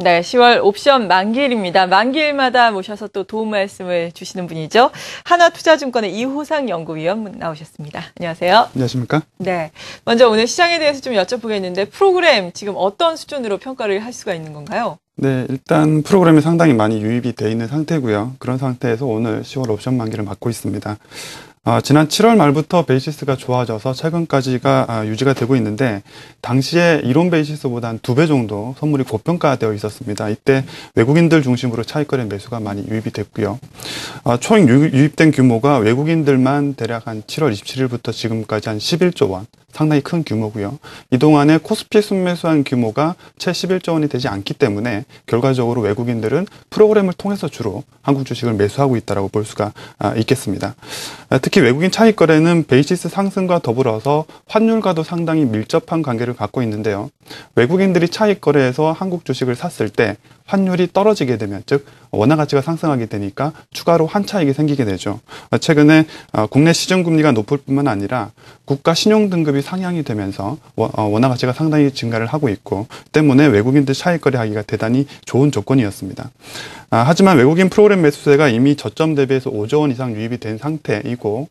네, 10월 옵션 만기일입니다. 만기일마다 모셔서 또 도움 말씀을 주시는 분이죠. 하나투자증권의 이호상 연구위원 나오셨습니다. 안녕하세요. 안녕하십니까? 네, 먼저 오늘 시장에 대해서 좀 여쭤보겠는데 프로그램 지금 어떤 수준으로 평가를 할 수가 있는 건가요? 네, 일단 프로그램이 상당히 많이 유입이 돼 있는 상태고요. 그런 상태에서 오늘 10월 옵션 만기를 맞고 있습니다. 지난 7월 말부터 베이시스가 좋아져서 최근까지가 유지가 되고 있는데 당시에 이론 베이시스보다 한 2배 정도 선물이 고평가되어 있었습니다. 이때 외국인들 중심으로 차익거래 매수가 많이 유입이 됐고요. 총 유입된 규모가 외국인들만 대략 한 7월 27일부터 지금까지 한 11조 원, 상당히 큰 규모고요. 이 동안에 코스피 순매수한 규모가 채 11조 원이 되지 않기 때문에 결과적으로 외국인들은 프로그램을 통해서 주로 한국 주식을 매수하고 있다고 볼 수가 있겠습니다. 특히 외국인 차익 거래는 베이시스 상승과 더불어서 환율과도 상당히 밀접한 관계를 갖고 있는데요. 외국인들이 차익 거래에서 한국 주식을 샀을 때 환율이 떨어지게 되면, 즉 원화 가치가 상승하게 되니까 추가로 환차익이 생기게 되죠. 최근에 국내 시중금리가 높을 뿐만 아니라 국가 신용등급이 상향이 되면서 원화 가치가 상당히 증가를 하고 있고 때문에 외국인들 차익 거래하기가 대단히 좋은 조건이었습니다. 하지만 외국인 프로그램 매수세가 이미 저점 대비해서 5조 원 이상 유입이 된 상태이고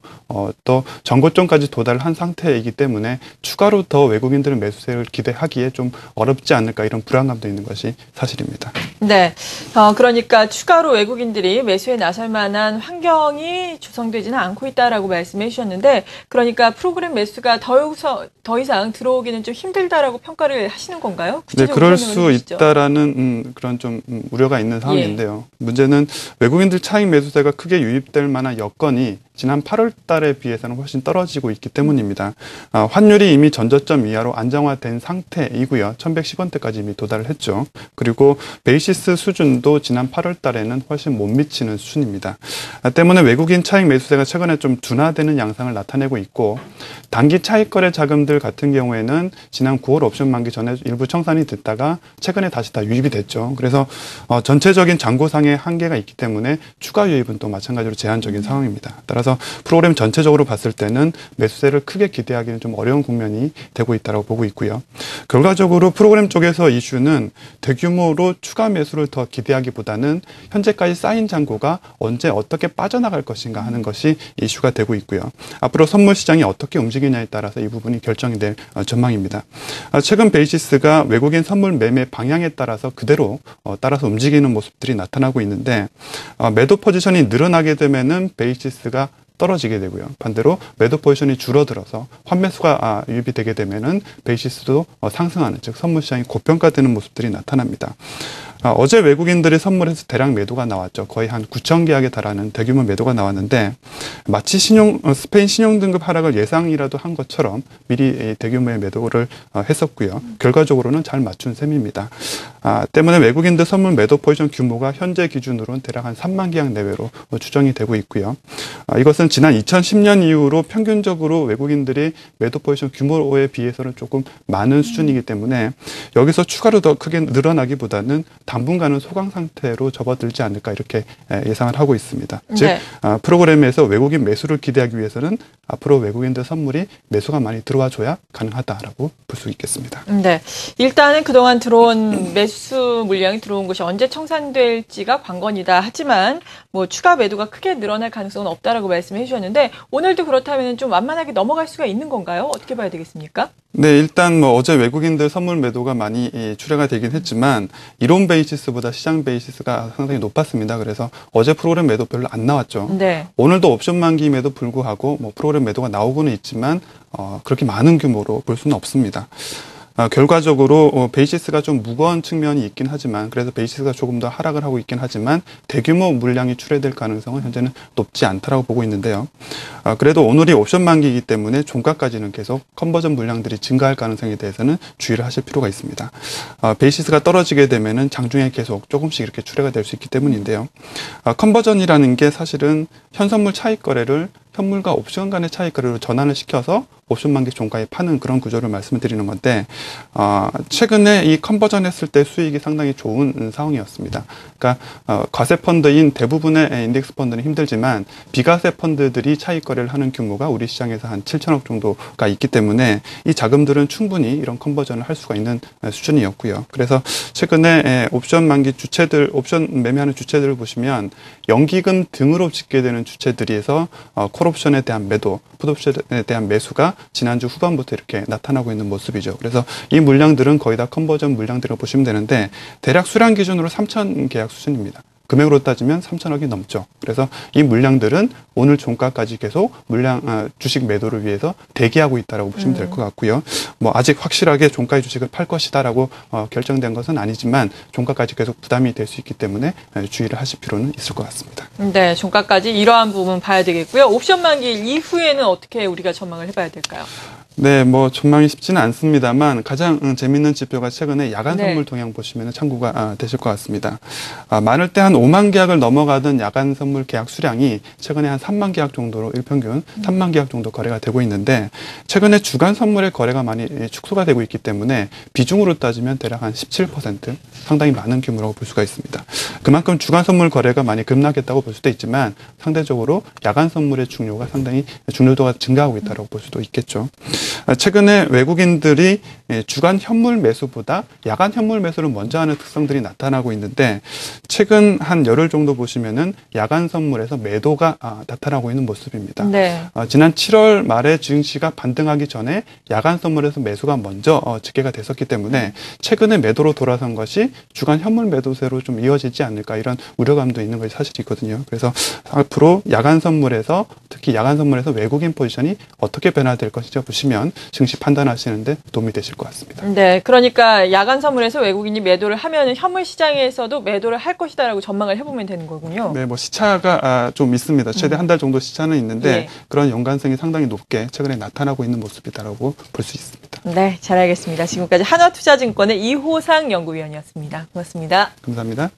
또 전고점까지 도달한 상태이기 때문에 추가로 더 외국인들은 매수세를 기대하기에 좀 어렵지 않을까, 이런 불안감도 있는 것이 사실입니다. 네, 그러니까 추가로 외국인들이 매수에 나설 만한 환경이 조성되지는 않고 있다라고 말씀해 주셨는데, 그러니까 프로그램 매수가 더 이상 들어오기는 좀 힘들다라고 평가를 하시는 건가요? 네, 그럴 수 있다라는 그런 좀 우려가 있는 상황인데요. 문제는 외국인들 차익 매수세가 크게 유입될 만한 여건이 지난 8월 달에 비해서는 훨씬 떨어지고 있기 때문입니다. 환율이 이미 전저점 이하로 안정화된 상태이고요. 1110원대까지 이미 도달을 했죠. 그리고 베이시스 수준도 지난 8월 달에는 훨씬 못 미치는 수준입니다. 때문에 외국인 차익 매수세가 최근에 좀 둔화되는 양상을 나타내고 있고, 단기 차익 거래 자금들 같은 경우에는 지난 9월 옵션 만기 전에 일부 청산이 됐다가 최근에 다시 다 유입이 됐죠. 그래서 전체적인 잔고상의 한계가 있기 때문에 추가 유입은 또 마찬가지로 제한적인 상황입니다. 따라서 프로그램 전체적으로 봤을 때는 매수세를 크게 기대하기는 좀 어려운 국면이 되고 있다고 보고 있고요. 결과적으로 프로그램 쪽에서 이슈는 대규모로 추가 매수를 더 기대하기보다는 현재까지 쌓인 잔고가 언제 어떻게 빠져나갈 것인가 하는 것이 이슈가 되고 있고요. 앞으로 선물 시장이 어떻게 움직이냐에 따라서 이 부분이 결정이 될 전망입니다. 최근 베이시스가 외국인 선물 매매 방향에 따라서 그대로 따라서 움직이는 모습들이 나타나고 있는데, 매도 포지션이 늘어나게 되면은 베이시스가 떨어지게 되고요. 반대로 매도 포지션이 줄어들어서 환매수가 유입이 되게 되면은 베이시스도 상승하는, 즉 선물 시장이 고평가되는 모습들이 나타납니다. 어제 외국인들이 선물에서 대량 매도가 나왔죠. 거의 한 9천 계약에 달하는 대규모 매도가 나왔는데, 마치 스페인 신용등급 하락을 예상이라도 한 것처럼 미리 대규모의 매도를 했었고요. 결과적으로는 잘 맞춘 셈입니다. 때문에 외국인들 선물 매도 포지션 규모가 현재 기준으로는 대략 한 3만 계약 내외로 추정이 되고 있고요. 이것은 지난 2010년 이후로 평균적으로 외국인들이 매도 포지션 규모에 비해서는 조금 많은 수준이기 때문에 여기서 추가로 더 크게 늘어나기보다는 당분간은 소강 상태로 접어들지 않을까, 이렇게 예상을 하고 있습니다. 즉 프로그램에서 외국인 매수를 기대하기 위해서는 앞으로 외국인들 선물이 매수가 많이 들어와줘야 가능하다라고 볼 수 있겠습니다. 네, 일단은 그동안 들어온 매수 물량이 들어온 것이 언제 청산될지가 관건이다. 하지만 뭐 추가 매도가 크게 늘어날 가능성은 없다라고 말씀해 주셨는데, 오늘도 그렇다면 좀 완만하게 넘어갈 수가 있는 건가요? 어떻게 봐야 되겠습니까? 네, 일단 어제 외국인들 선물 매도가 많이 출회가 되긴 했지만 이론 베이시스보다 시장 베이시스가 상당히 높았습니다. 그래서 어제 프로그램 매도 별로 안 나왔죠. 네. 오늘도 옵션 만기임에도 불구하고 프로그램 매도가 나오고는 있지만 그렇게 많은 규모로 볼 수는 없습니다. 결과적으로 베이시스가 좀 무거운 측면이 있긴 하지만, 그래서 베이시스가 조금 더 하락을 하고 있긴 하지만 대규모 물량이 출회될 가능성은 현재는 높지 않다라고 보고 있는데요. 그래도 오늘이 옵션 만기이기 때문에 종가까지는 계속 컨버전 물량들이 증가할 가능성에 대해서는 주의를 하실 필요가 있습니다. 베이시스가 떨어지게 되면은 장중에 계속 조금씩 이렇게 출회가 될 수 있기 때문인데요. 컨버전이라는 게 사실은 현선물 차익 거래를 현물과 옵션 간의 차익거래로 전환을 시켜서 옵션 만기 종가에 파는 그런 구조를 말씀을 드리는 건데 최근에 이 컨버전 했을 때 수익이 상당히 좋은 상황이었습니다. 그러니까 과세 펀드인 대부분의 인덱스 펀드는 힘들지만 비과세 펀드들이 차익 거래를 하는 규모가 우리 시장에서 한 7천억 정도가 있기 때문에 이 자금들은 충분히 이런 컨버전을 할 수가 있는 수준이었고요. 그래서 최근에 옵션 만기 주체들, 옵션 매매하는 주체들을 보시면 연기금 등으로 집계 되는 주체들에서 콜옵션에 대한 매도, 풋옵션에 대한 매수가 지난주 후반부터 이렇게 나타나고 있는 모습이죠. 그래서 이 물량들은 거의 다 컨버전 물량들을 보시면 되는데 대략 수량 기준으로 3천 계약 수준입니다. 금액으로 따지면 3천억이 넘죠. 그래서 이 물량들은 오늘 종가까지 계속 주식 매도를 위해서 대기하고 있다라고 보시면 될 것 같고요. 뭐 아직 확실하게 종가의 주식을 팔 것이다라고 결정된 것은 아니지만 종가까지 계속 부담이 될 수 있기 때문에 주의를 하실 필요는 있을 것 같습니다. 네, 종가까지 이러한 부분 봐야 되겠고요. 옵션 만기 이후에는 어떻게 우리가 전망을 해봐야 될까요? 네, 뭐 전망이 쉽지는 않습니다만 가장 재밌는 지표가 최근에 야간 선물 동향 보시면 참고가 되실 것 같습니다. 많을 때 한 5만 계약을 넘어가던 야간 선물 계약 수량이 최근에 한 3만 계약 정도로 일평균 3만 계약 정도 거래가 되고 있는데 최근에 주간 선물의 거래가 많이 축소가 되고 있기 때문에 비중으로 따지면 대략 한 17% 상당히 많은 규모라고 볼 수가 있습니다. 그만큼 주간 선물 거래가 많이 급락했다고 볼 수도 있지만 상대적으로 야간 선물의 중요도가 증가하고 있다고 볼 수도 있겠죠. 최근에 외국인들이 주간 현물 매수보다 야간 현물 매수를 먼저 하는 특성들이 나타나고 있는데 최근 한 열흘 정도 보시면은 야간 선물에서 매도가 나타나고 있는 모습입니다. 네. 지난 7월 말에 증시가 반등하기 전에 야간 선물에서 매수가 먼저 집계가 됐었기 때문에 최근에 매도로 돌아선 것이 주간 현물 매도세로 좀 이어지지 않을까 이런 우려감도 있는 것이 사실이거든요. 그래서 앞으로 야간 선물에서 특히 야간 선물에서 외국인 포지션이 어떻게 변화될 것인지 보시면 증시 판단하시는데 도움이 되실 것 같습니다. 네, 그러니까 야간 선물에서 외국인이 매도를 하면 현물 시장에서도 매도를 할 것이다라고 전망을 해보면 되는 거군요. 네, 뭐 시차가 좀 있습니다. 최대 한 달 정도 시차는 있는데 그런 연관성이 상당히 높게 최근에 나타나고 있는 모습이다라고 볼 수 있습니다. 네, 잘 알겠습니다. 지금까지 한화투자증권의 이호상 연구위원이었습니다. 고맙습니다. 감사합니다.